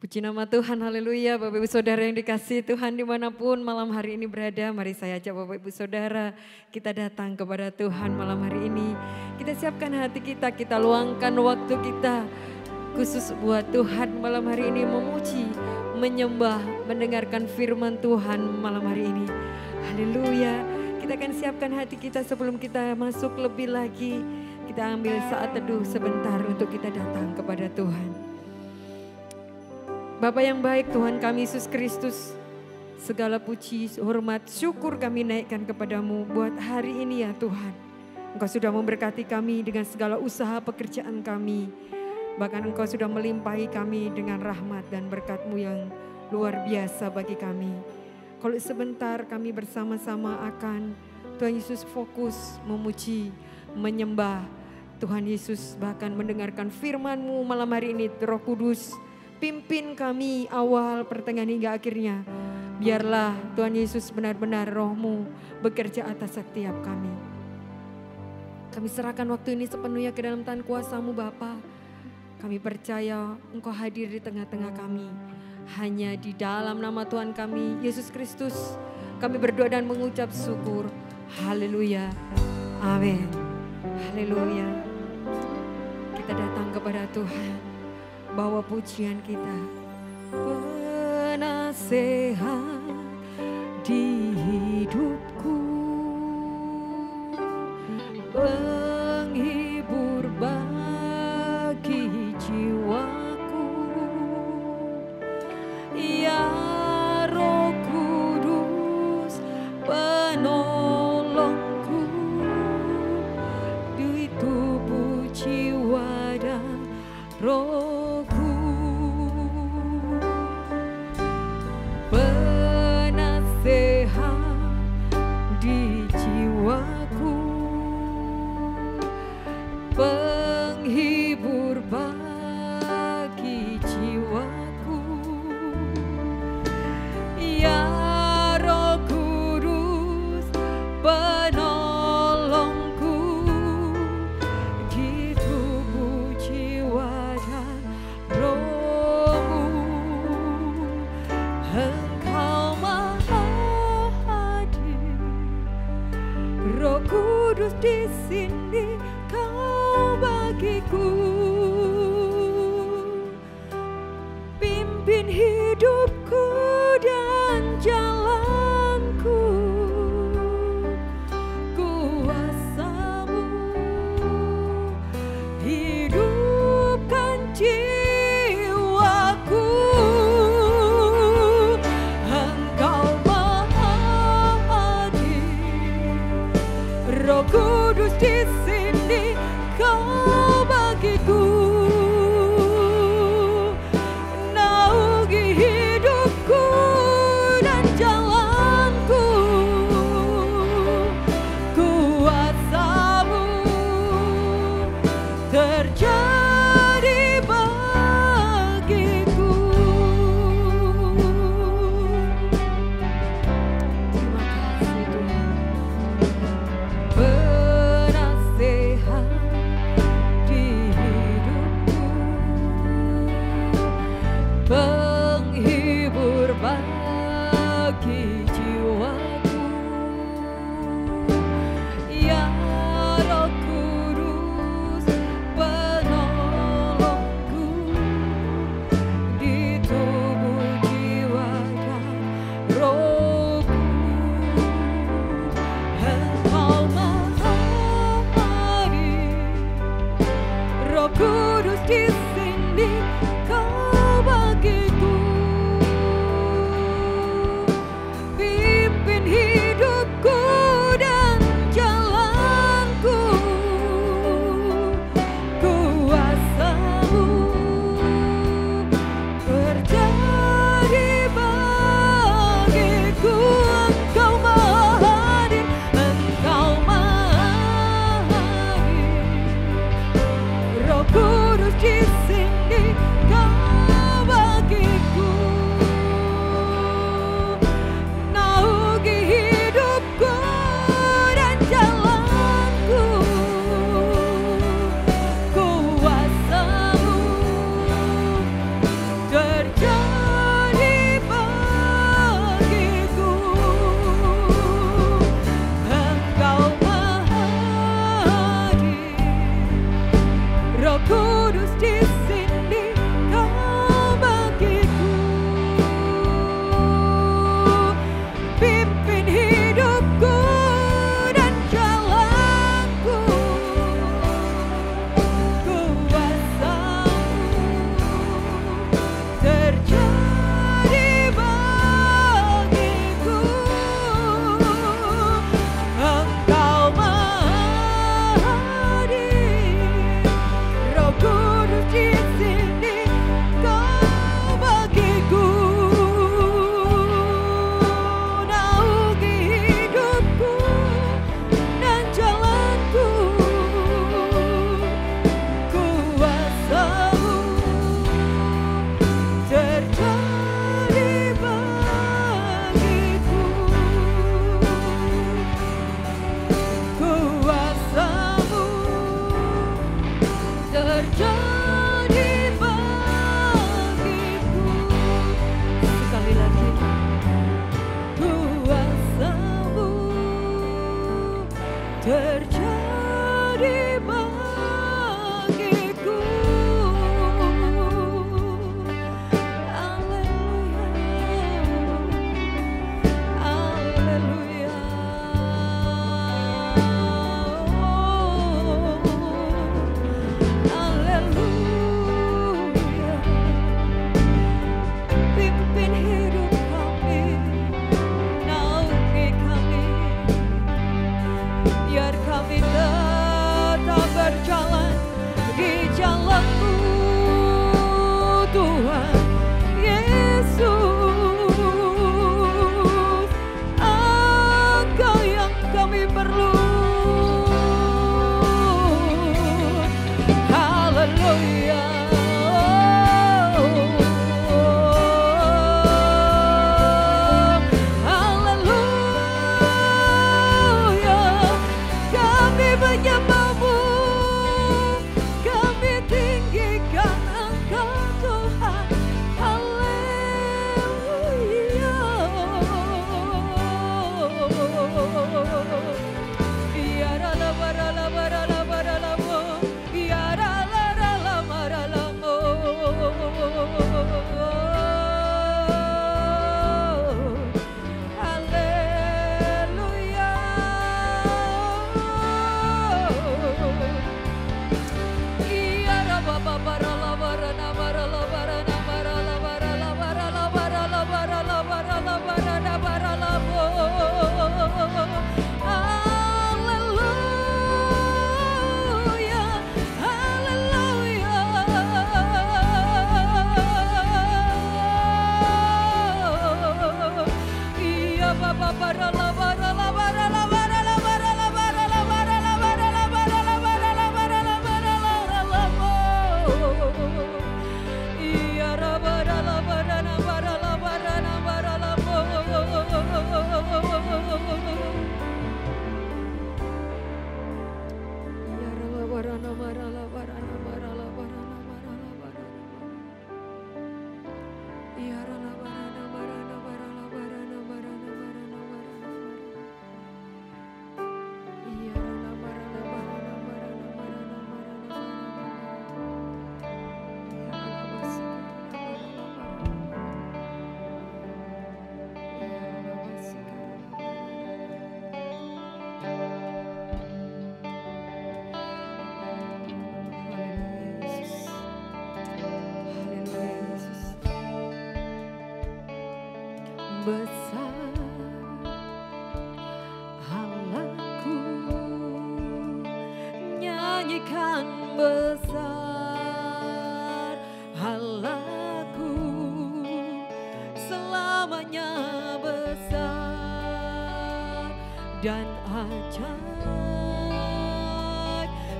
Puji nama Tuhan, haleluya. Bapak Ibu Saudara yang dikasihi Tuhan dimanapun malam hari ini berada. Mari saya ajak Bapak Ibu Saudara kita datang kepada Tuhan malam hari ini. Kita siapkan hati kita, kita luangkan waktu kita khusus buat Tuhan malam hari ini memuji, menyembah, mendengarkan firman Tuhan malam hari ini. Haleluya. Kita akan siapkan hati kita sebelum kita masuk lebih lagi. Kita ambil saat teduh sebentar untuk kita datang kepada Tuhan. Bapa yang baik, Tuhan kami Yesus Kristus, segala puji, hormat, syukur kami naikkan kepadamu buat hari ini ya Tuhan. Engkau sudah memberkati kami dengan segala usaha pekerjaan kami. Bahkan Engkau sudah melimpahi kami dengan rahmat dan berkat-Mu yang luar biasa bagi kami. Kalau sebentar kami bersama-sama akan Tuhan Yesus fokus memuji, menyembah Tuhan Yesus, bahkan mendengarkan firman-Mu malam hari ini. Roh Kudus, pimpin kami awal, pertengahan hingga akhirnya. Biarlah Tuhan Yesus benar-benar Roh-Mu bekerja atas setiap kami. Kami serahkan waktu ini sepenuhnya ke dalam tangan kuasa-Mu Bapa. Kami percaya Engkau hadir di tengah-tengah kami. Hanya di dalam nama Tuhan kami, Yesus Kristus, kami berdoa dan mengucap syukur. Haleluya. Amin. Haleluya. Kita datang kepada Tuhan. Bawa pujian kita. Penasehat di hidupku, penghibur bagi jiwaku, ya Roh Kudus penolongku, di tubuh jiwa dan roh. Penghibur bagi jiwaku, ya Roh Kudus penolongku, di tubuh jiwa dan rohmu. Engkau maha hadir, Roh Kudus di sini bagiku, pimpin hidupku dan jalanku, kuasa-Mu hidupkan jiwaku. Engkau maha hadir, Roh Kudus di sini Kau bagiku, naungi hidupku dan jalanku, kuasa-Mu terjadi bagiku. Terima kasih Tuhan. Penasehat penghibur bagi jiwaku, ya Roh Kudus penolongku, di tubuh jiwa dan rohku. Engkau maha hadir, Roh Kudus di sini Kau bagiku. besar, Allahku, nyanyikan besar, Allahku, selamanya besar dan ajaib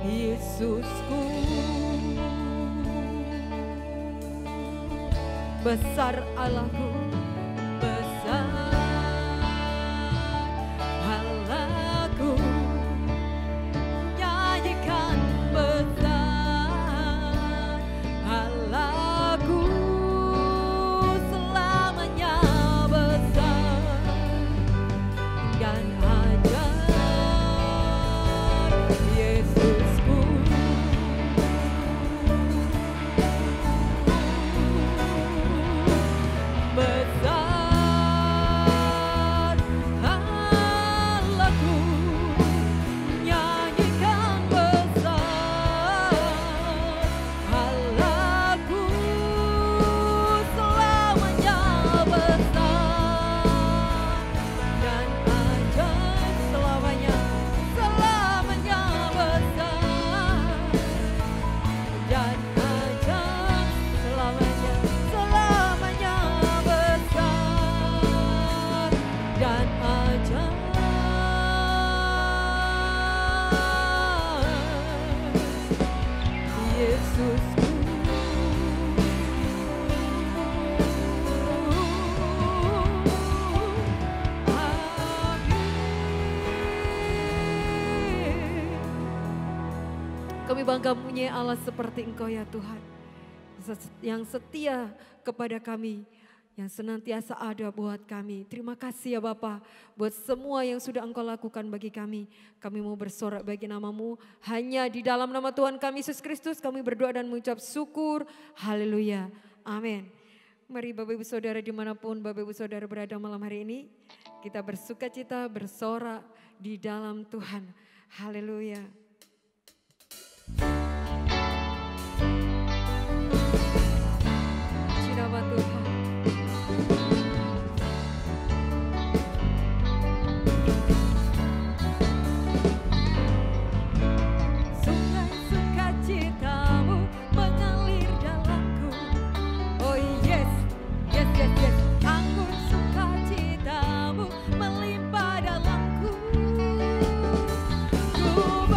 Yesusku. Besar Allahku, besar Allahku, nyanyikan besar Allahku, selamanya besar dan ajaib Yesusku. Besar Allahku, nyanyikan besar Allahku, selamanya besar dan ajaib, selamanya besar dan ajaib, selamanya besar dan ajaib Yesusku. Kami bangga punya Allah seperti Engkau ya Tuhan, yang setia kepada kami, yang senantiasa ada buat kami. Terima kasih ya Bapa buat semua yang sudah Engkau lakukan bagi kami. Kami mau bersorak bagi nama-Mu, hanya di dalam nama Tuhan kami Yesus Kristus kami berdoa dan mengucap syukur. Haleluya, amin. Mari Bapak Ibu Saudara dimanapun Bapak Ibu Saudara berada malam hari ini, kita bersuka cita bersorak di dalam Tuhan. Haleluya. Puji nama Tuhan. Sungai sukacitamu mengalir dalamku. Oh yes, yes, yes, yes. Anggur sukacitamu melimpah dalamku. Ku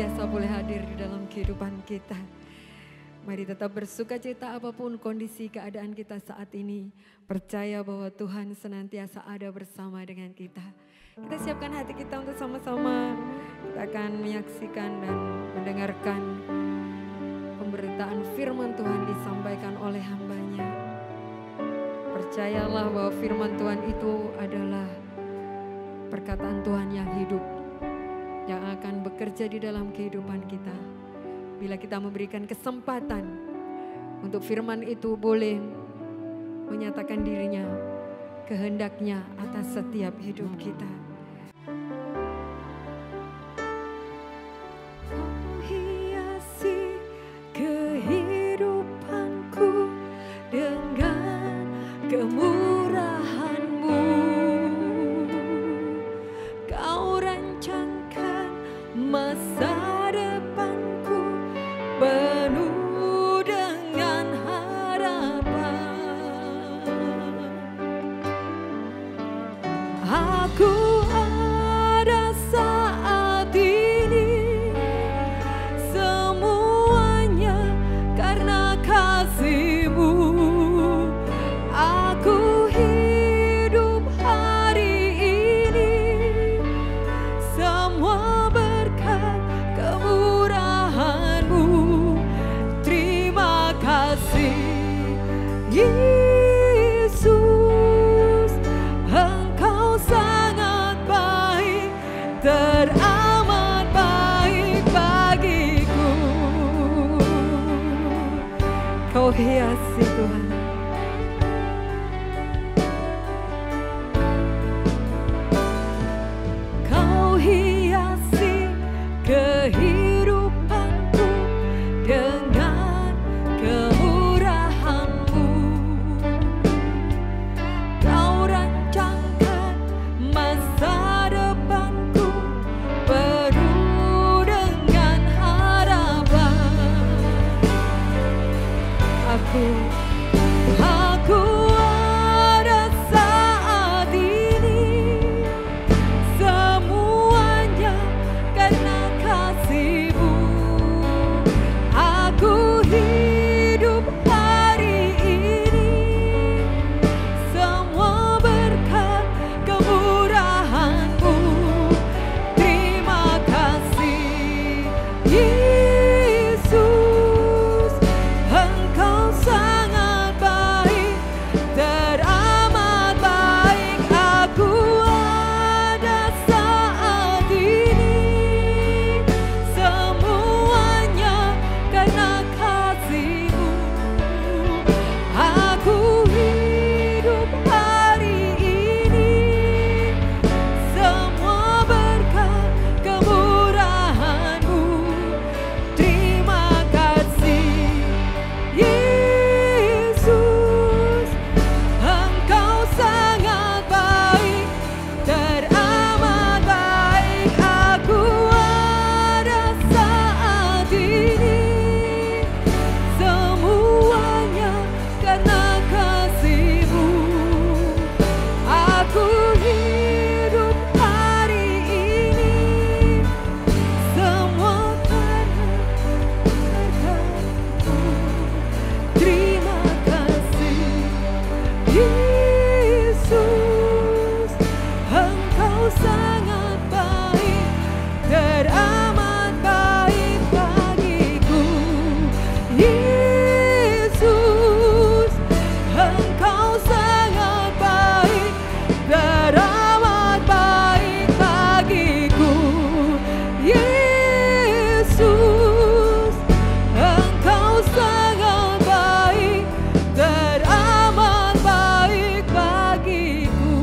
senantiasa boleh hadir di dalam kehidupan kita. Mari tetap bersuka cita apapun kondisi keadaan kita saat ini. Percaya bahwa Tuhan senantiasa ada bersama dengan kita. Kita siapkan hati kita untuk sama-sama. Kita akan menyaksikan dan mendengarkan pemberitaan firman Tuhan disampaikan oleh hamba-Nya. Percayalah bahwa firman Tuhan itu adalah perkataan Tuhan yang hidup, yang akan bekerja di dalam kehidupan kita. Bila kita memberikan kesempatan untuk firman itu boleh menyatakan dirinya, kehendaknya atas setiap hidup kita. Kau hiasi kehidupanku dengan kemurahan-Mu. Kau rancangkan masa depanku penuh dengan harapan. Aku ada saat ini, semuanya karena kasih-Mu. Aku hidup hari ini, semua berkat kemurahan-Mu. Terima kasih Yesus, Engkau sangat baik, teramat baik bagiku. Kau hiasi Tuhan. Kau hiasi kehidupanku dengan kemurahan-Mu. Kau rancangkan masa depanku penuh dengan harapan. Aku ada saat ini, semuanya karena kasih-Mu. Aku hidup hari ini, semua berkat kemurahan-Mu. Terima kasih Yesus, Engkau sangat baik, teramat baik. Aku ada saat ini, semuanya karena kasih-Mu. Aku hidup hari ini, semua berkat kemurahan-Mu. Terima kasih Yesus, Engkau sangat baik, teramat baik. Aku ada saat ini, semuanya karena kasih-Mu. Aku hidup hari ini, semua karena berkat-Mu. Terima kasih Yesus, Engkau sangat baik, teramat baik bagiku. Yesus, Engkau sangat baik, teramat baik bagiku. Yesus, Engkau sangat baik, teramat baik bagiku.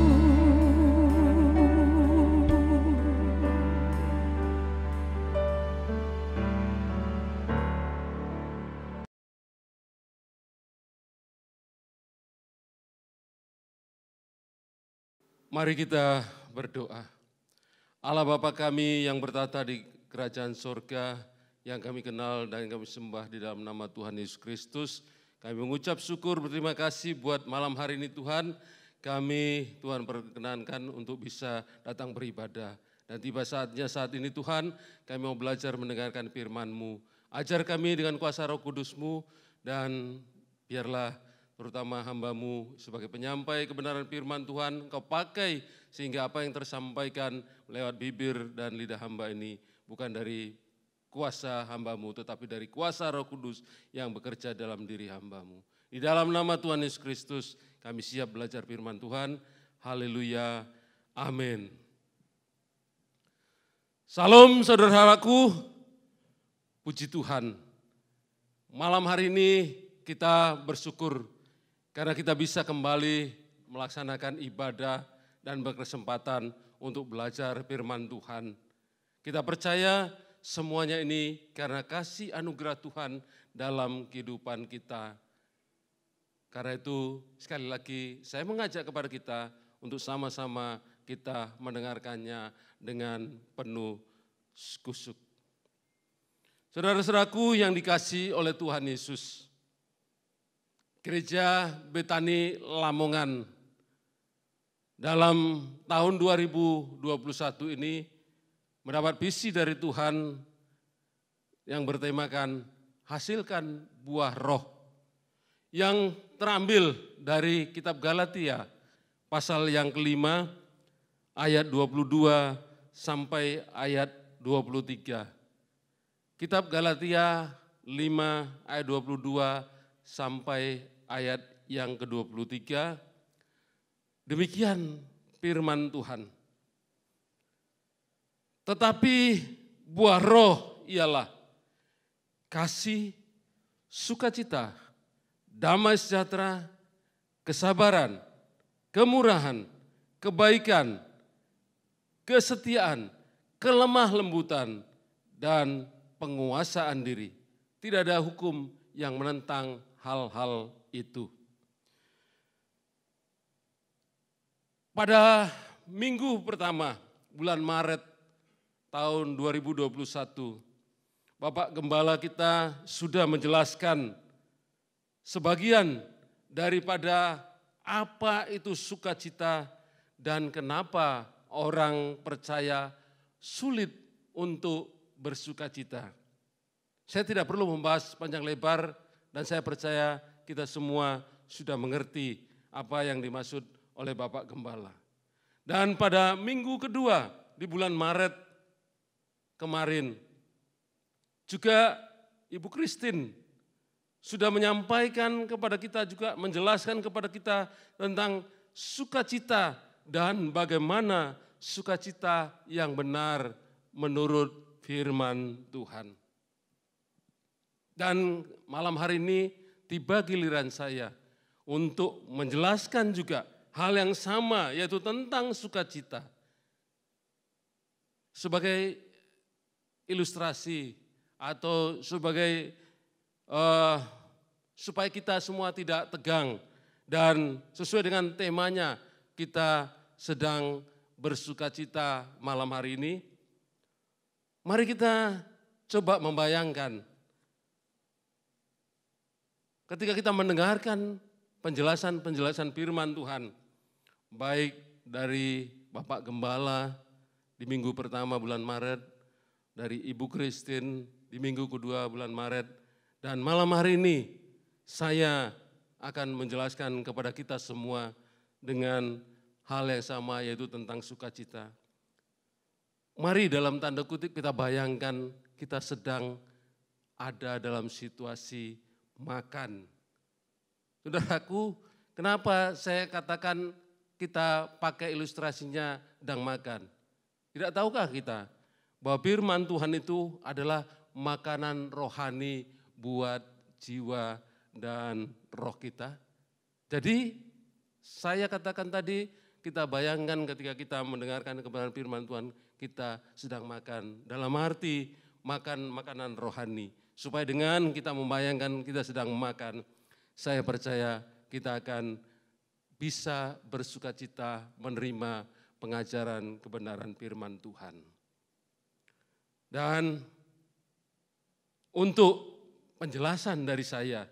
Mari kita berdoa. Allah Bapa kami yang bertata di kerajaan sorga, yang kami kenal dan kami sembah di dalam nama Tuhan Yesus Kristus. Kami mengucap syukur, berterima kasih buat malam hari ini Tuhan. Kami Tuhan perkenankan untuk bisa datang beribadah Dan tiba saatnya saat ini Tuhan, kami mau belajar mendengarkan firman-Mu. Ajar kami dengan kuasa Roh Kudus-Mu, dan biarlah terutama hamba-Mu sebagai penyampai kebenaran firman Tuhan, Engkau pakai sehingga apa yang tersampaikan lewat bibir dan lidah hamba ini bukan dari kuasa hamba-Mu, tetapi dari kuasa Roh Kudus yang bekerja dalam diri hamba-Mu. Di dalam nama Tuhan Yesus Kristus, kami siap belajar firman Tuhan. Haleluya, amin. Salam saudaraku, puji Tuhan. Malam hari ini kita bersyukur karena kita bisa kembali melaksanakan ibadah dan berkesempatan untuk belajar firman Tuhan. Kita percaya semuanya ini karena kasih anugerah Tuhan dalam kehidupan kita. Karena itu sekali lagi saya mengajak kepada kita untuk sama-sama kita mendengarkannya dengan penuh kusuk. Saudara-saudaraku yang dikasihi oleh Tuhan Yesus, Gereja Betani Lamongan dalam tahun 2021 ini mendapat visi dari Tuhan yang bertemakan hasilkan buah roh, yang terambil dari kitab Galatia pasal yang kelima ayat 22 sampai ayat 23. Kitab Galatia 5 ayat 22 sampai ayat yang ke-23. Demikian firman Tuhan. Tetapi buah roh ialah kasih, sukacita, damai sejahtera, kesabaran, kemurahan, kebaikan, kesetiaan, kelemah lembutan, dan penguasaan diri. Tidak ada hukum yang menentang hal-hal itu. Pada minggu pertama bulan Maret tahun 2021, Bapak Gembala kita sudah menjelaskan sebagian daripada apa itu sukacita dan kenapa orang percaya sulit untuk bersukacita. Saya tidak perlu membahas panjang lebar dan saya percaya kita semua sudah mengerti apa yang dimaksud oleh Bapak Gembala. Dan pada minggu kedua di bulan Maret kemarin juga Ibu Christine sudah menyampaikan kepada kita, juga menjelaskan kepada kita tentang sukacita dan bagaimana sukacita yang benar menurut firman Tuhan. Dan malam hari ini tiba giliran saya untuk menjelaskan juga hal yang sama, yaitu tentang sukacita. Sebagai ilustrasi atau sebagai supaya kita semua tidak tegang dan sesuai dengan temanya kita sedang bersukacita malam hari ini. Mari kita coba membayangkan ketika kita mendengarkan penjelasan-penjelasan firman Tuhan, baik dari Bapak Gembala di minggu pertama bulan Maret, dari Ibu Christine di minggu kedua bulan Maret, dan malam hari ini saya akan menjelaskan kepada kita semua dengan hal yang sama, yaitu tentang sukacita. Mari dalam tanda kutip kita bayangkan kita sedang ada dalam situasi makan. Saudaraku, kenapa saya katakan kita pakai ilustrasinya sedang makan? Tidak tahukah kita bahwa firman Tuhan itu adalah makanan rohani buat jiwa dan roh kita? Jadi saya katakan tadi, kita bayangkan ketika kita mendengarkan kebenaran firman Tuhan, kita sedang makan. Dalam arti makan makanan rohani. Supaya dengan kita membayangkan kita sedang makan, saya percaya kita akan bisa bersukacita menerima pengajaran kebenaran firman Tuhan. Dan untuk penjelasan dari saya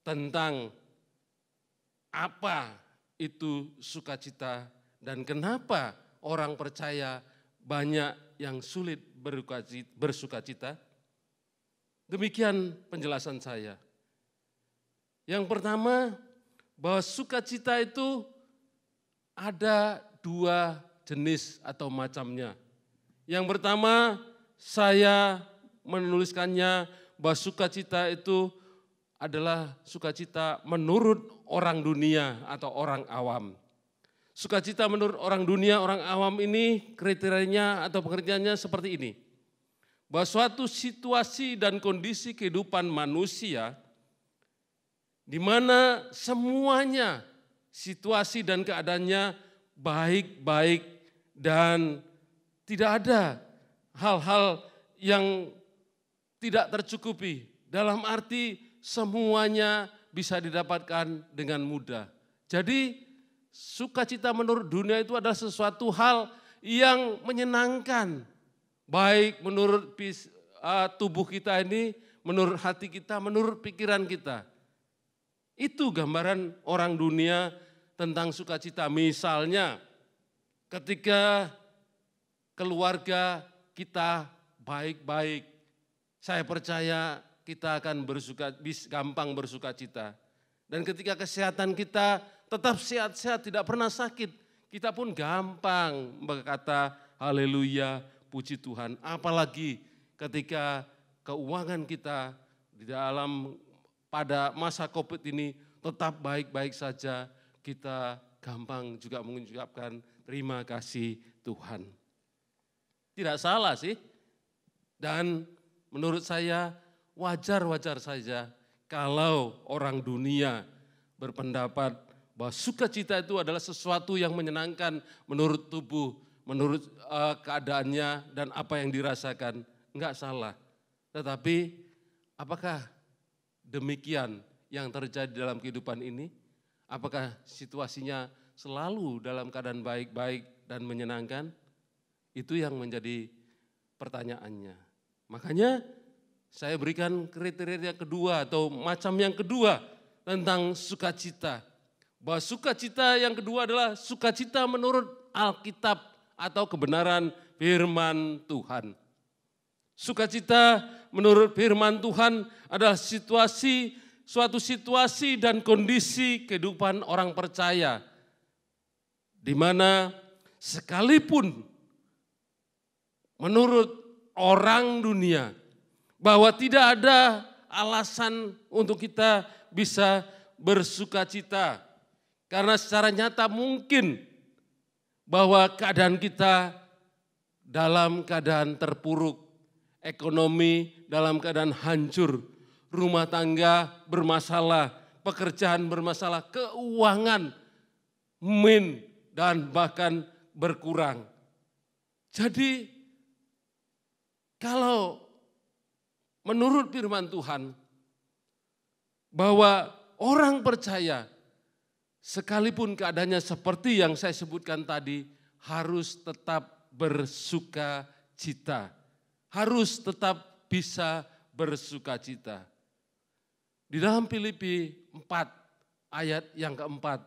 tentang apa itu sukacita dan kenapa orang percaya banyak yang sulit bersukacita? Demikian penjelasan saya. Yang pertama, bahwa sukacita itu ada dua jenis atau macamnya. Yang pertama, saya menuliskannya bahwa sukacita itu adalah sukacita menurut orang dunia atau orang awam. Sukacita menurut orang dunia, orang awam ini kriterianya atau pengertiannya seperti ini. Bahwa suatu situasi dan kondisi kehidupan manusia di mana semuanya situasi dan keadaannya baik-baik dan tidak ada hal-hal yang tidak tercukupi. Dalam arti semuanya bisa didapatkan dengan mudah. Jadi sukacita menurut dunia itu adalah sesuatu hal yang menyenangkan. Baik menurut tubuh kita ini, menurut hati kita, menurut pikiran kita. Itu gambaran orang dunia tentang sukacita. Misalnya ketika keluarga kita baik-baik, saya percaya kita akan gampang bersukacita. Dan ketika kesehatan kita tetap sehat-sehat, tidak pernah sakit, kita pun gampang berkata haleluya, puji Tuhan. Apalagi ketika keuangan kita di dalam pada masa COVID ini tetap baik-baik saja, kita gampang juga mengucapkan terima kasih Tuhan. Tidak salah sih. Dan menurut saya wajar-wajar saja kalau orang dunia berpendapat bahwa sukacita itu adalah sesuatu yang menyenangkan menurut tubuh, menurut keadaannya dan apa yang dirasakan. Enggak salah. Tetapi apakah demikian yang terjadi dalam kehidupan ini? Apakah situasinya selalu dalam keadaan baik-baik dan menyenangkan? Itu yang menjadi pertanyaannya. Makanya saya berikan kriteria kedua atau macam yang kedua tentang sukacita. Bahwa sukacita yang kedua adalah sukacita menurut Alkitab atau kebenaran firman Tuhan. Sukacita menurut firman Tuhan adalah suatu situasi dan kondisi kehidupan orang percaya. Di mana sekalipun menurut orang dunia bahwa tidak ada alasan untuk kita bisa bersukacita. Karena secara nyata mungkin bahwa keadaan kita dalam keadaan terpuruk, ekonomi dalam keadaan hancur, rumah tangga bermasalah, pekerjaan bermasalah, keuangan dan bahkan berkurang. Jadi kalau menurut firman Tuhan bahwa orang percaya sekalipun keadaannya seperti yang saya sebutkan tadi, harus tetap bersukacita. Harus tetap bisa bersukacita. Di dalam Filipi 4 ayat yang keempat.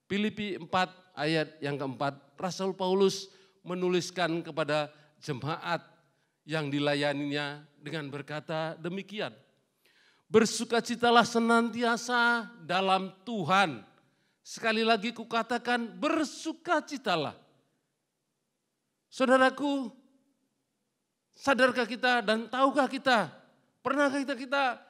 Filipi 4 ayat yang keempat. Rasul Paulus menuliskan kepada jemaat yang dilayaninya dengan berkata demikian. Bersukacitalah senantiasa dalam Tuhan. Sekali lagi kukatakan bersukacitalah. Saudaraku, sadarkah kita dan tahukah kita, pernahkah kita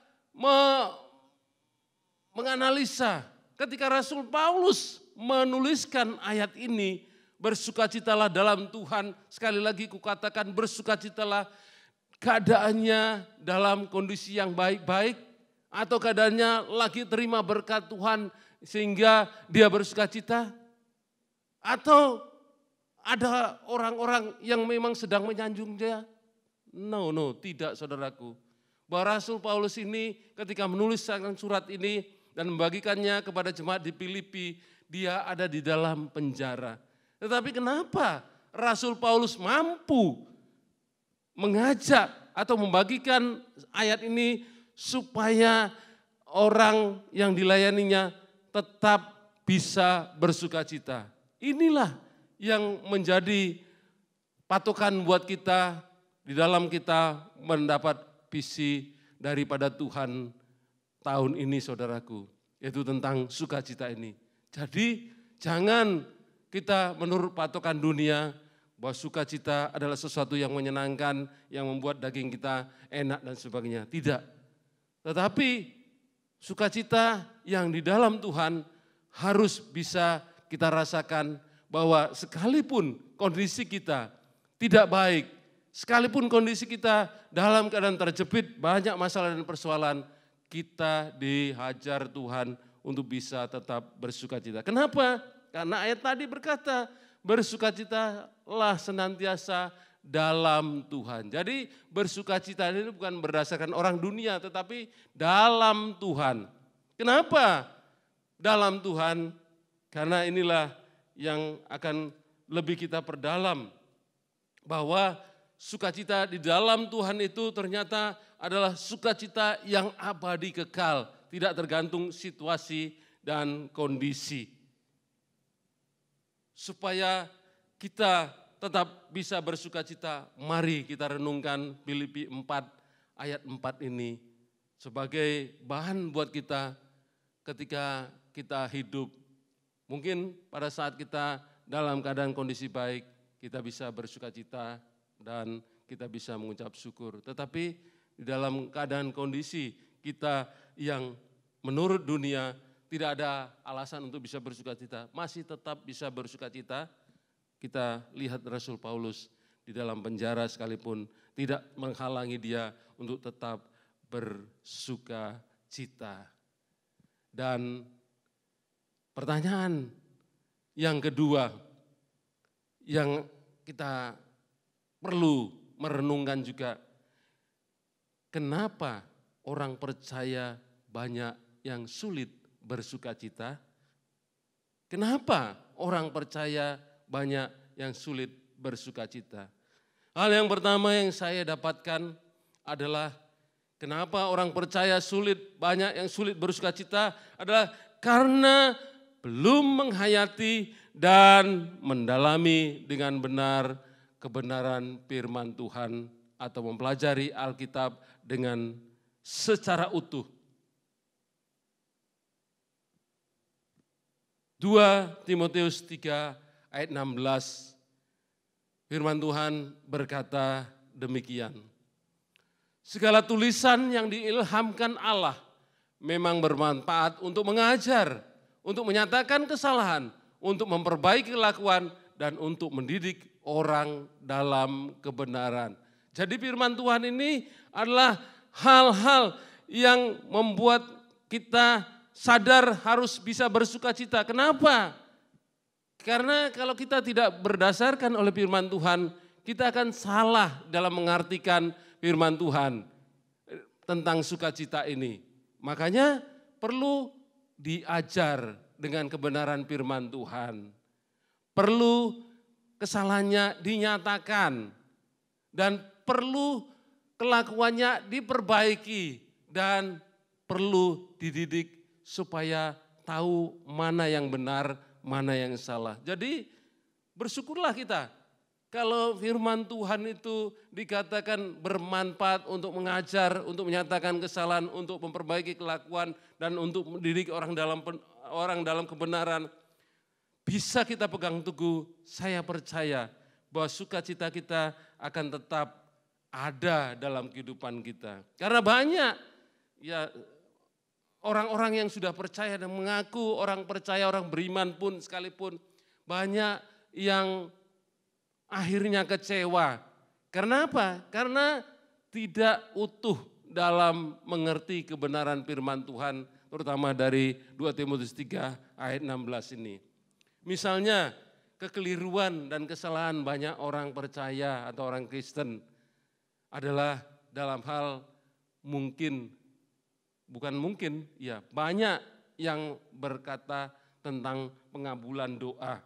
menganalisa ketika Rasul Paulus menuliskan ayat ini, bersukacitalah dalam Tuhan, sekali lagi kukatakan bersukacitalah, keadaannya dalam kondisi yang baik-baik atau keadaannya lagi terima berkat Tuhan sehingga dia bersukacita? Atau ada orang-orang yang memang sedang menyanjung dia? No, tidak saudaraku. Bahwa Rasul Paulus ini ketika menuliskan surat ini dan membagikannya kepada jemaat di Filipi, dia ada di dalam penjara. Tetapi kenapa Rasul Paulus mampu mengajak atau membagikan ayat ini supaya orang yang dilayaninya tetap bisa bersukacita? Inilah yang menjadi patokan buat kita di dalam kita mendapat visi daripada Tuhan tahun ini saudaraku, yaitu tentang sukacita ini. Jadi jangan kita menurut patokan dunia bahwa sukacita adalah sesuatu yang menyenangkan, yang membuat daging kita enak dan sebagainya. Tidak. Tetapi sukacita yang di dalam Tuhan harus bisa kita rasakan bahwa sekalipun kondisi kita tidak baik, sekalipun kondisi kita dalam keadaan terjepit banyak masalah dan persoalan, kita dihajar Tuhan untuk bisa tetap bersukacita. Kenapa? Karena ayat tadi berkata, bersukacitalah senantiasa dalam Tuhan. Jadi bersukacita ini bukan berdasarkan orang dunia, tetapi dalam Tuhan. Kenapa dalam Tuhan? Karena inilah yang akan lebih kita perdalam, bahwa sukacita di dalam Tuhan itu ternyata adalah sukacita yang abadi kekal, tidak tergantung situasi dan kondisi. Supaya kita tetap bisa bersukacita, mari kita renungkan Filipi 4 ayat 4 ini sebagai bahan buat kita ketika kita hidup. Mungkin pada saat kita dalam keadaan kondisi baik, kita bisa bersukacita dan kita bisa mengucap syukur. Tetapi di dalam keadaan kondisi kita yang menurut dunia tidak ada alasan untuk bisa bersukacita, masih tetap bisa bersukacita. Kita lihat Rasul Paulus di dalam penjara sekalipun tidak menghalangi dia untuk tetap bersukacita. Dan pertanyaan yang kedua yang kita perlu merenungkan juga, kenapa orang percaya banyak yang sulit bersukacita? Kenapa orang percaya banyak yang sulit bersukacita? Hal yang pertama yang saya dapatkan adalah kenapa orang percaya banyak yang sulit bersukacita adalah karena belum menghayati dan mendalami dengan benar kebenaran firman Tuhan atau mempelajari Alkitab dengan secara utuh. 2 Timotius 3 ayat 16, firman Tuhan berkata demikian. Segala tulisan yang diilhamkan Allah memang bermanfaat untuk mengajar, untuk menyatakan kesalahan, untuk memperbaiki kelakuan, dan untuk mendidik orang dalam kebenaran. Jadi firman Tuhan ini adalah hal-hal yang membuat kita sadar harus bisa bersukacita. Kenapa? Karena kalau kita tidak berdasarkan oleh firman Tuhan, kita akan salah dalam mengartikan firman Tuhan tentang sukacita ini. Makanya perlu diajar dengan kebenaran firman Tuhan. Perlu kesalahannya dinyatakan dan perlu kelakuannya diperbaiki dan perlu dididik supaya tahu mana yang benar, mana yang salah. Jadi bersyukurlah kita kalau firman Tuhan itu dikatakan bermanfaat untuk mengajar, untuk menyatakan kesalahan, untuk memperbaiki kelakuan, dan untuk mendidik orang dalam kebenaran. Bisa kita pegang teguh, saya percaya bahwa sukacita kita akan tetap ada dalam kehidupan kita. Karena banyak ya orang-orang yang sudah percaya dan mengaku orang percaya, orang beriman pun sekalipun, banyak yang akhirnya kecewa. Karena apa? Karena tidak utuh dalam mengerti kebenaran firman Tuhan, terutama dari 2 Timotius 3 ayat 16 ini. Misalnya kekeliruan dan kesalahan banyak orang percaya atau orang Kristen adalah dalam hal banyak yang berkata tentang pengabulan doa.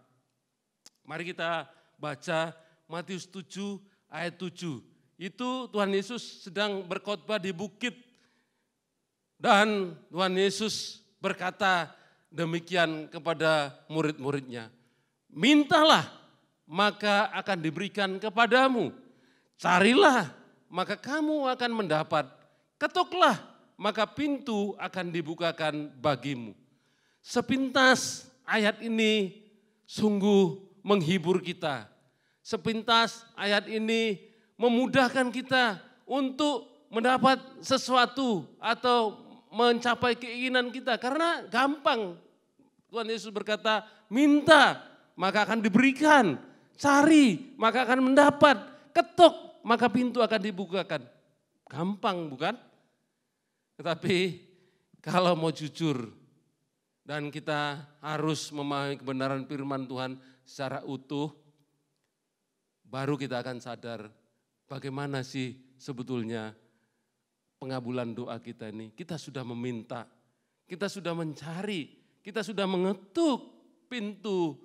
Mari kita baca Matius 7 ayat 7. Itu Tuhan Yesus sedang berkhotbah di bukit. Dan Tuhan Yesus berkata demikian kepada murid-muridnya. Mintalah maka akan diberikan kepadamu. Carilah, maka kamu akan mendapat. Ketuklah, maka pintu akan dibukakan bagimu. Sepintas ayat ini sungguh menghibur kita. Sepintas ayat ini memudahkan kita untuk mendapat sesuatu atau mencapai keinginan kita. Karena gampang. Tuhan Yesus berkata, minta maka akan diberikan. Cari maka akan mendapat. Ketuk maka pintu akan dibukakan. Gampang bukan? Tetapi kalau mau jujur dan kita harus memahami kebenaran firman Tuhan secara utuh, baru kita akan sadar bagaimana sih sebetulnya pengabulan doa kita ini. Kita sudah meminta, kita sudah mencari, kita sudah mengetuk pintu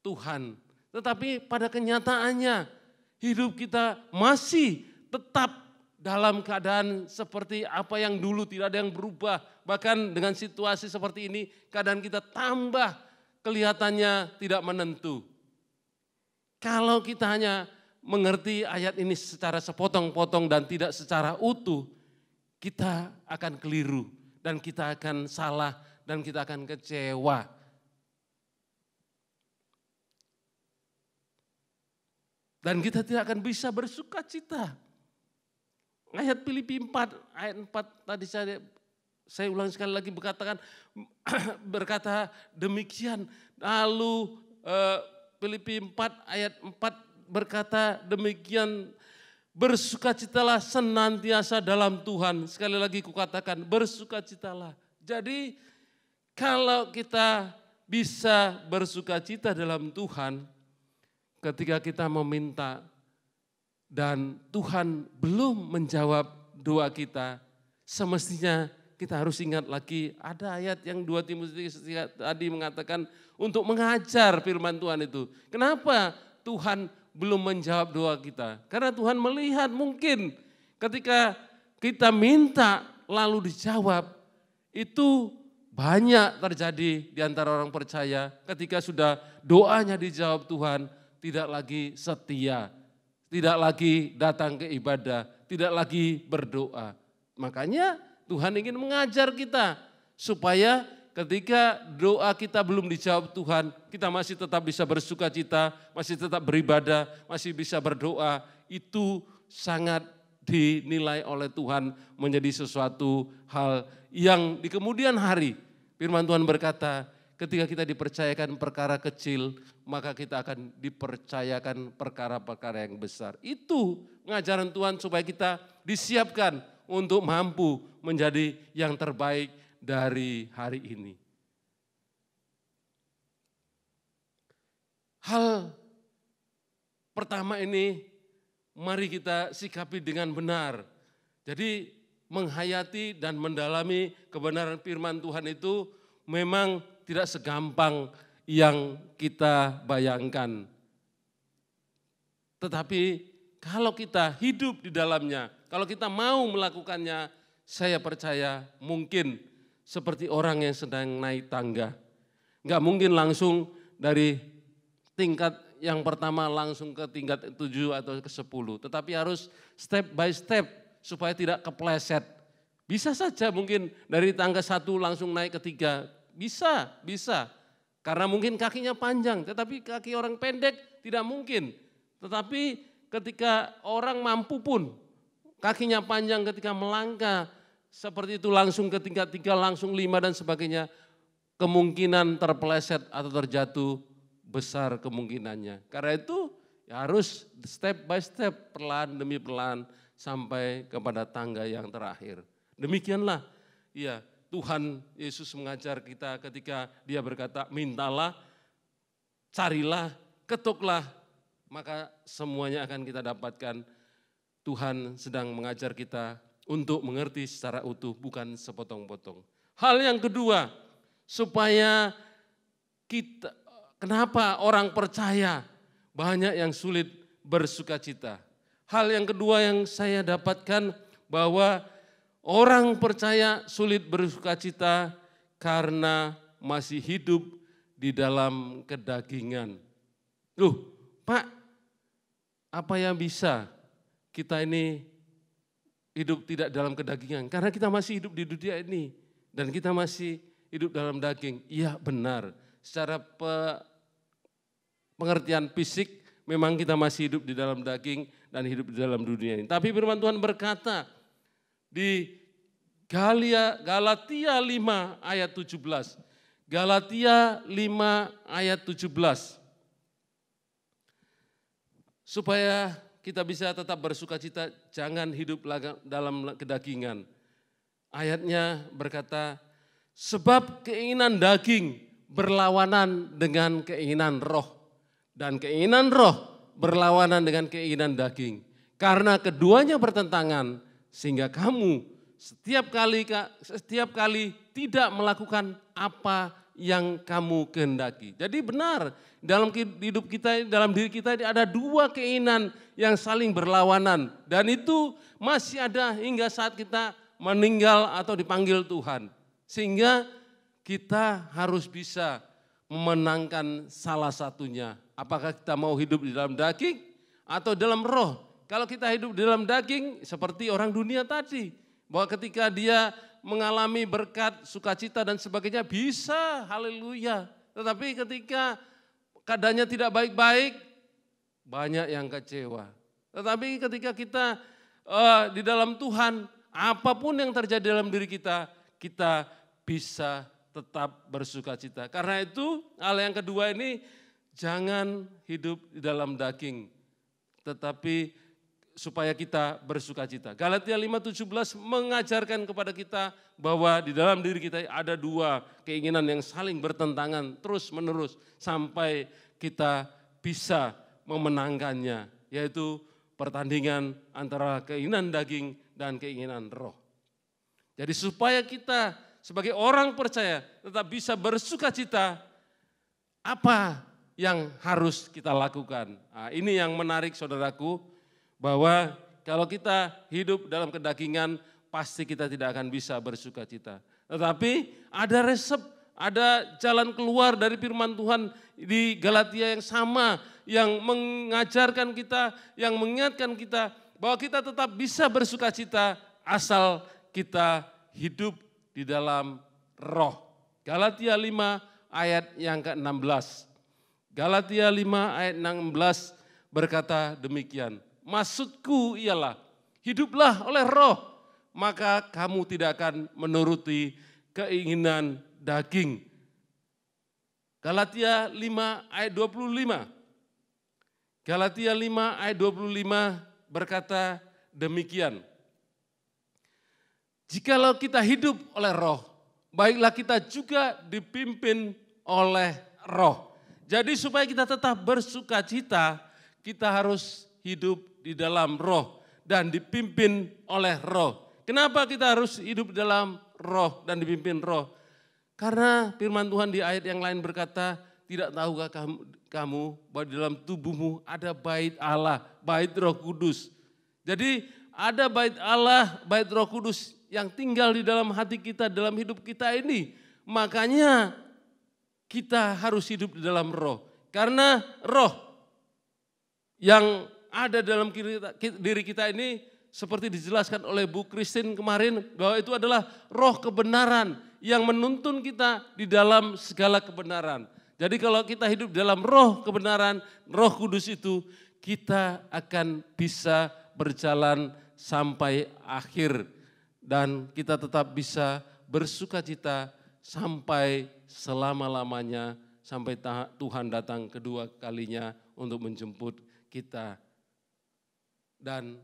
Tuhan. Tetapi pada kenyataannya hidup kita masih tetap dalam keadaan seperti apa yang dulu, tidak ada yang berubah. Bahkan dengan situasi seperti ini keadaan kita tambah kelihatannya tidak menentu. Kalau kita hanya mengerti ayat ini secara sepotong-potong dan tidak secara utuh, kita akan keliru dan kita akan salah dan kita akan kecewa. Dan kita tidak akan bisa bersuka cita. Ayat Filipi 4, ayat 4 tadi saya ulang sekali lagi berkata demikian. Lalu Filipi 4 ayat 4 berkata demikian, bersukacitalah senantiasa dalam Tuhan. Sekali lagi kukatakan bersukacitalah. Jadi kalau kita bisa bersukacita dalam Tuhan, ketika kita meminta dan Tuhan belum menjawab doa kita, semestinya kita harus ingat lagi ada ayat yang 2 Timotius tadi mengatakan untuk mengajar firman Tuhan itu. Kenapa Tuhan belum menjawab doa kita? Karena Tuhan melihat mungkin ketika kita minta lalu dijawab, itu banyak terjadi di antara orang percaya ketika sudah doanya dijawab Tuhan, tidak lagi setia, tidak lagi datang ke ibadah, tidak lagi berdoa. Makanya Tuhan ingin mengajar kita supaya ketika doa kita belum dijawab Tuhan, kita masih tetap bisa bersuka cita, masih tetap beribadah, masih bisa berdoa. Itu sangat dinilai oleh Tuhan menjadi sesuatu hal yang di kemudian hari firman Tuhan berkata, ketika kita dipercayakan perkara kecil, maka kita akan dipercayakan perkara-perkara yang besar. Itu pengajaran Tuhan supaya kita disiapkan untuk mampu menjadi yang terbaik dari hari ini. Hal pertama ini mari kita sikapi dengan benar. Jadi menghayati dan mendalami kebenaran firman Tuhan itu memang tidak segampang yang kita bayangkan. Tetapi kalau kita hidup di dalamnya, kalau kita mau melakukannya, saya percaya mungkin seperti orang yang sedang naik tangga. Enggak mungkin langsung dari tingkat yang pertama langsung ke tingkat 7 atau ke 10. Tetapi harus step by step supaya tidak kepleset. Bisa saja mungkin dari tangga 1 langsung naik ke 3. Bisa. Karena mungkin kakinya panjang, tetapi kaki orang pendek tidak mungkin. Tetapi ketika orang mampu pun, kakinya panjang ketika melangkah, seperti itu langsung ke tingkat 3, langsung 5 dan sebagainya. Kemungkinan terpeleset atau terjatuh besar kemungkinannya. Karena itu ya harus step by step, perlahan demi perlahan sampai kepada tangga yang terakhir. Demikianlah ya Tuhan Yesus mengajar kita ketika dia berkata, mintalah, carilah, ketuklah, maka semuanya akan kita dapatkan. Tuhan sedang mengajar kita untuk mengerti secara utuh, bukan sepotong-potong. Hal yang kedua, supaya kita, kenapa orang percaya banyak yang sulit bersukacita. Hal yang kedua yang saya dapatkan bahwa orang percaya sulit bersukacita karena masih hidup di dalam kedagingan. Pak, apa yang bisa kita ini hidup tidak dalam kedagingan? Karena kita masih hidup di dunia ini dan kita masih hidup dalam daging. Iya benar, secara pengertian fisik memang kita masih hidup di dalam daging dan hidup di dalam dunia ini. Tapi firman Tuhan berkata di Galatia 5 ayat 17. Galatia 5 ayat 17. Supaya kita bisa tetap bersuka cita, jangan hidup dalam kedagingan. Ayatnya berkata, sebab keinginan daging berlawanan dengan keinginan roh. Dan keinginan roh berlawanan dengan keinginan daging. Karena keduanya bertentangan, sehingga kamu setiap kali tidak melakukan apa yang kamu kehendaki. Jadi benar, dalam hidup kita, dalam diri kita ini ada dua keinginan yang saling berlawanan. Dan itu masih ada hingga saat kita meninggal atau dipanggil Tuhan. Sehingga kita harus bisa memenangkan salah satunya. Apakah kita mau hidup di dalam daging atau dalam roh? Kalau kita hidup di dalam daging seperti orang dunia tadi. Bahwa ketika dia mengalami berkat, sukacita dan sebagainya bisa, haleluya. Tetapi ketika keadaannya tidak baik-baik, banyak yang kecewa. Tetapi ketika kita di dalam Tuhan, apapun yang terjadi dalam diri kita, kita bisa tetap bersukacita. Karena itu hal yang kedua ini, jangan hidup di dalam daging, tetapi supaya kita bersukacita. Galatia 5:17 mengajarkan kepada kita bahwa di dalam diri kita ada dua keinginan yang saling bertentangan terus menerus sampai kita bisa memenangkannya, yaitu pertandingan antara keinginan daging dan keinginan roh. Jadi supaya kita sebagai orang percaya tetap bisa bersukacita, apa yang harus kita lakukan? Nah, ini yang menarik saudaraku, bahwa kalau kita hidup dalam kedagingan, pasti kita tidak akan bisa bersukacita. Tetapi ada resep, ada jalan keluar dari firman Tuhan di Galatia yang sama, yang mengajarkan kita, yang mengingatkan kita, bahwa kita tetap bisa bersukacita asal kita hidup di dalam roh. Galatia 5 ayat yang ke-16. Galatia 5 ayat 16 berkata demikian. Maksudku ialah, hiduplah oleh roh, maka kamu tidak akan menuruti keinginan daging. Galatia 5 ayat 25. Galatia 5 ayat 25 berkata demikian. Jikalau kita hidup oleh roh, baiklah kita juga dipimpin oleh roh. Jadi supaya kita tetap bersukacita, kita harus hidup di dalam roh dan dipimpin oleh roh. Kenapa kita harus hidup dalam roh dan dipimpin roh? Karena firman Tuhan di ayat yang lain berkata, tidak tahukah kamu bahwa di dalam tubuhmu ada bait Allah, bait Roh Kudus. Jadi ada bait Allah, bait Roh Kudus yang tinggal di dalam hati kita, dalam hidup kita ini. Makanya kita harus hidup di dalam roh. Karena roh yang ada dalam diri kita ini seperti dijelaskan oleh Bu Christine kemarin, bahwa itu adalah roh kebenaran yang menuntun kita di dalam segala kebenaran. Jadi kalau kita hidup dalam roh kebenaran, Roh Kudus itu, kita akan bisa berjalan sampai akhir dan kita tetap bisa bersukacita sampai selama-lamanya, sampai Tuhan datang kedua kalinya untuk menjemput kita. Dan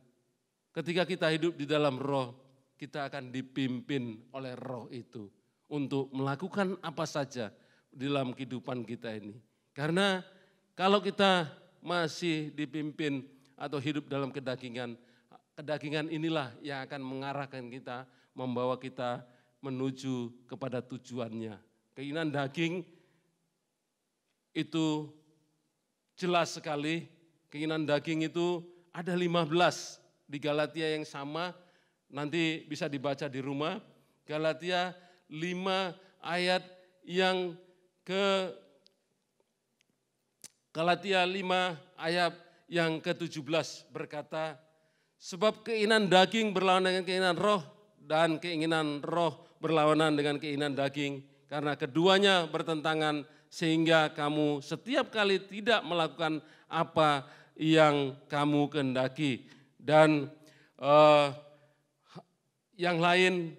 ketika kita hidup di dalam roh, kita akan dipimpin oleh roh itu untuk melakukan apa saja dalam kehidupan kita ini. Karena kalau kita masih dipimpin atau hidup dalam kedagingan, kedagingan inilah yang akan mengarahkan kita, membawa kita menuju kepada tujuannya. Keinginan daging itu jelas sekali, keinginan daging itu ada 15 di Galatia yang sama, nanti bisa dibaca di rumah. Galatia 5 ayat yang Galatia 5 ayat yang ke-17 berkata, sebab keinginan daging berlawanan dengan keinginan roh dan keinginan roh berlawanan dengan keinginan daging. Karena keduanya bertentangan sehingga kamu setiap kali tidak melakukan apa yang kamu kehendaki. Dan yang lain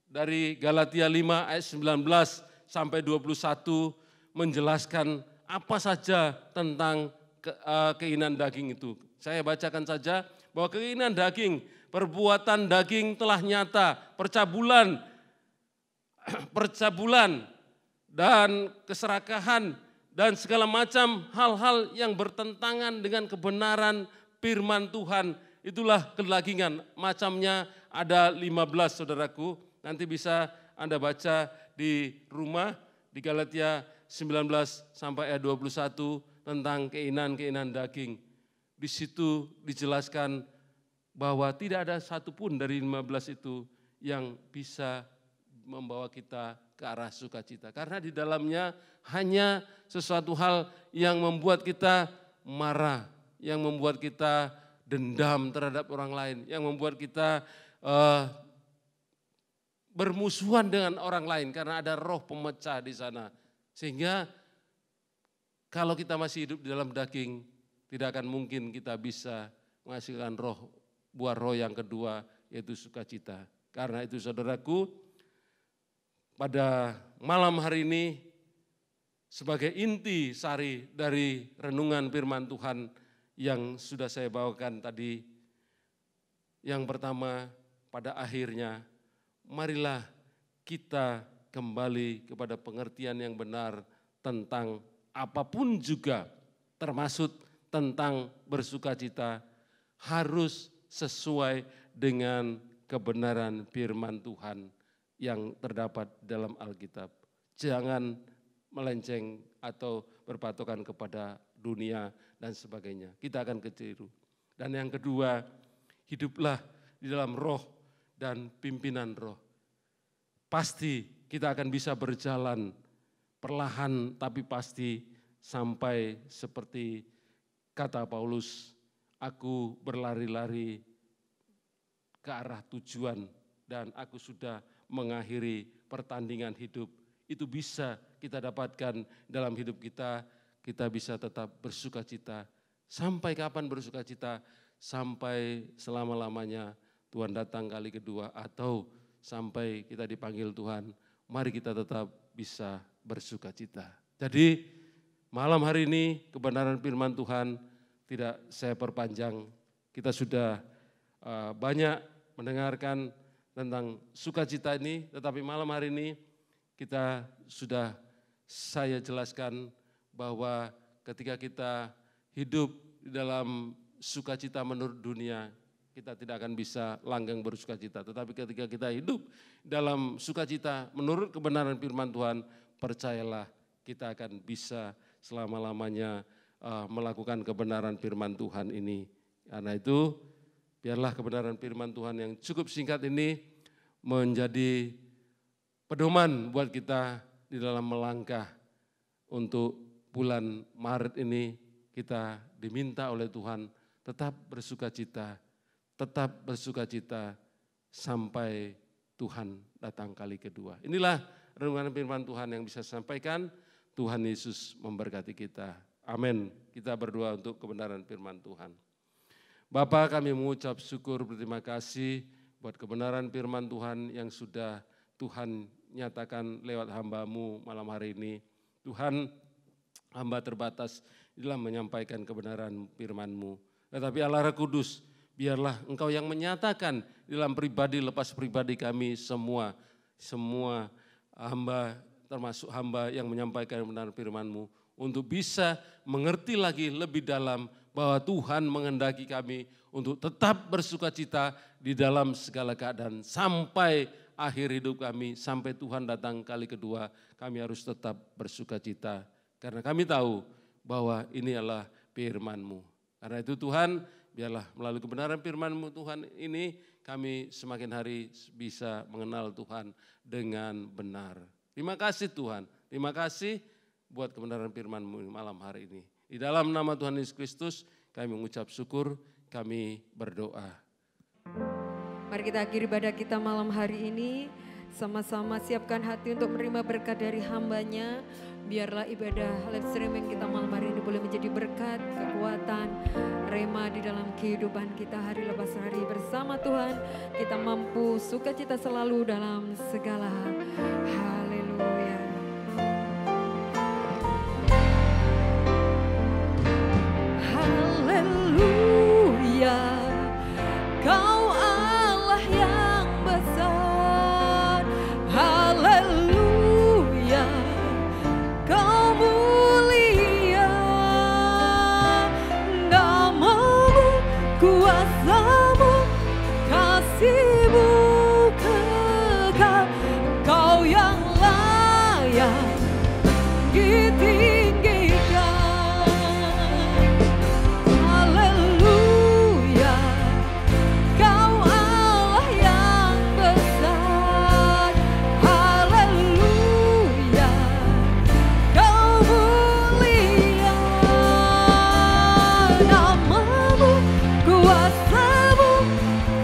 dari Galatia 5 ayat 19 sampai 21 menjelaskan apa saja tentang keinginan daging itu. Saya bacakan saja bahwa keinginan daging, perbuatan daging telah nyata, percabulan dan keserakahan dan segala macam hal-hal yang bertentangan dengan kebenaran firman Tuhan. Itulah kedagingan, macamnya ada 15 saudaraku. Nanti bisa Anda baca di rumah di Galatia 19 sampai ayat 21 tentang keinginan daging. Di situ dijelaskan bahwa tidak ada satupun dari 15 itu yang bisa membawa kita ke arah sukacita. Karena di dalamnya hanya sesuatu hal yang membuat kita marah, yang membuat kita dendam terhadap orang lain, yang membuat kita bermusuhan dengan orang lain karena ada roh pemecah di sana. Sehingga kalau kita masih hidup di dalam daging, tidak akan mungkin kita bisa menghasilkan buah roh yang kedua, yaitu sukacita. Karena itu saudaraku, pada malam hari ini sebagai inti sari dari renungan firman Tuhan yang sudah saya bawakan tadi, yang pertama pada akhirnya marilah kita kembali kepada pengertian yang benar tentang apapun juga, termasuk tentang bersukacita, harus sesuai dengan kebenaran firman Tuhan yang terdapat dalam Alkitab. Jangan melenceng atau berpatokan kepada dunia dan sebagainya. Kita akan keliru. Dan yang kedua, hiduplah di dalam roh dan pimpinan roh. Pasti kita akan bisa berjalan perlahan tapi pasti sampai seperti kata Paulus, aku berlari-lari ke arah tujuan dan aku sudah mengakhiri pertandingan hidup. Itu bisa kita dapatkan dalam hidup kita bisa tetap bersukacita. Sampai kapan bersukacita? Sampai selama-lamanya Tuhan datang kali kedua atau sampai kita dipanggil Tuhan, mari kita tetap bisa bersukacita. Jadi malam hari ini kebenaran firman Tuhan tidak saya perpanjang. Kita sudah banyak mendengarkan tentang sukacita ini, tetapi malam hari ini saya jelaskan bahwa ketika kita hidup di dalam sukacita menurut dunia, kita tidak akan bisa langgeng bersukacita. Tetapi ketika kita hidup dalam sukacita menurut kebenaran firman Tuhan, percayalah kita akan bisa selama-lamanya melakukan kebenaran firman Tuhan ini. Karena itu biarlah kebenaran firman Tuhan yang cukup singkat ini menjadi pedoman buat kita di dalam melangkah untuk bulan Maret ini. Kita diminta oleh Tuhan tetap bersukacita sampai Tuhan datang kali kedua. Inilah renungan firman Tuhan yang bisa saya sampaikan. Tuhan Yesus memberkati kita. Amin. Kita berdoa untuk kebenaran firman Tuhan. Bapa, kami mengucap syukur berterima kasih buat kebenaran firman Tuhan yang sudah Tuhan nyatakan lewat hamba-Mu malam hari ini. Tuhan, hamba terbatas dalam menyampaikan kebenaran firman-Mu. Tetapi Allah Roh Kudus, biarlah Engkau yang menyatakan dalam pribadi lepas pribadi kami semua hamba, termasuk hamba yang menyampaikan kebenaran firman-Mu, untuk bisa mengerti lagi lebih dalam bahwa Tuhan menghendaki kami untuk tetap bersukacita di dalam segala keadaan sampai akhir hidup kami, sampai Tuhan datang kali kedua, kami harus tetap bersukacita. Karena kami tahu bahwa ini adalah firman-Mu. Karena itu Tuhan, biarlah melalui kebenaran firman-Mu Tuhan ini, kami semakin hari bisa mengenal Tuhan dengan benar. Terima kasih Tuhan, terima kasih buat kebenaran firman-Mu malam hari ini. Di dalam nama Tuhan Yesus Kristus kami mengucap syukur, kami berdoa. Mari kita akhiri ibadah kita malam hari ini. Sama-sama siapkan hati untuk menerima berkat dari hamba-Nya. Biarlah ibadah live streaming kita malam hari ini boleh menjadi berkat, kekuatan, rema di dalam kehidupan kita hari lepas hari bersama Tuhan. Kita mampu sukacita selalu dalam segala hal. Haleluya. Haleluya. Kau Allah yang besar. Haleluya. Kau mulia. Namamu, kuasamu, kasih-Mu kekal. Kau yang layak ditinggikan. Haleluya. Kau Allah yang besar. Haleluya. Kau mulia. Namamu, kuasamu,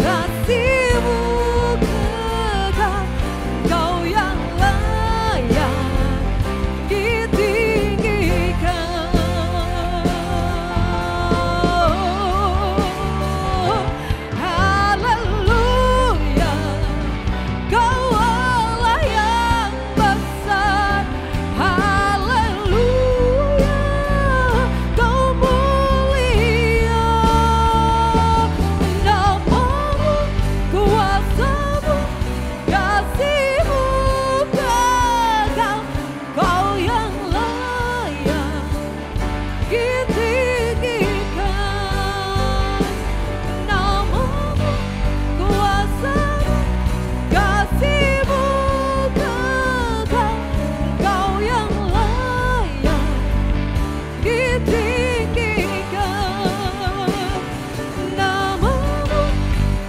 kasih-Mu kekal. Kau yang layak ditinggikan. Haleluya. Kau Allah yang besar. Haleluya. Kau mulia. Namamu, kuasamu, kasih-Mu kekal. Kau yang layak ditinggikan. Namamu, kuasamu, kasih-Mu kekal. Kau yang layak ditinggikan. Namamu,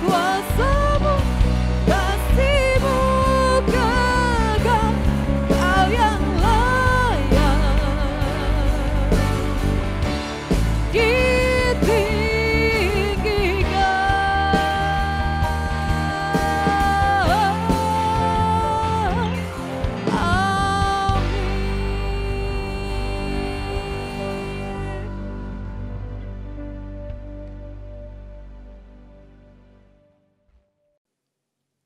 kuasamu, kasih-Mu kekal. Kau yang layak ditinggikan.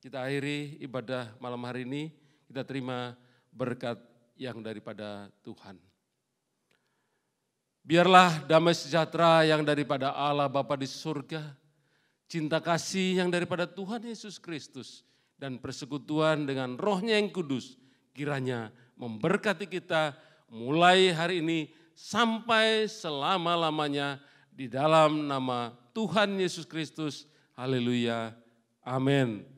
Kita akhiri ibadah malam hari ini, kita terima berkat yang daripada Tuhan. Biarlah damai sejahtera yang daripada Allah Bapa di surga, cinta kasih yang daripada Tuhan Yesus Kristus, dan persekutuan dengan Roh-Nya yang kudus, kiranya memberkati kita mulai hari ini sampai selama-lamanya di dalam nama Tuhan Yesus Kristus. Haleluya. Amin.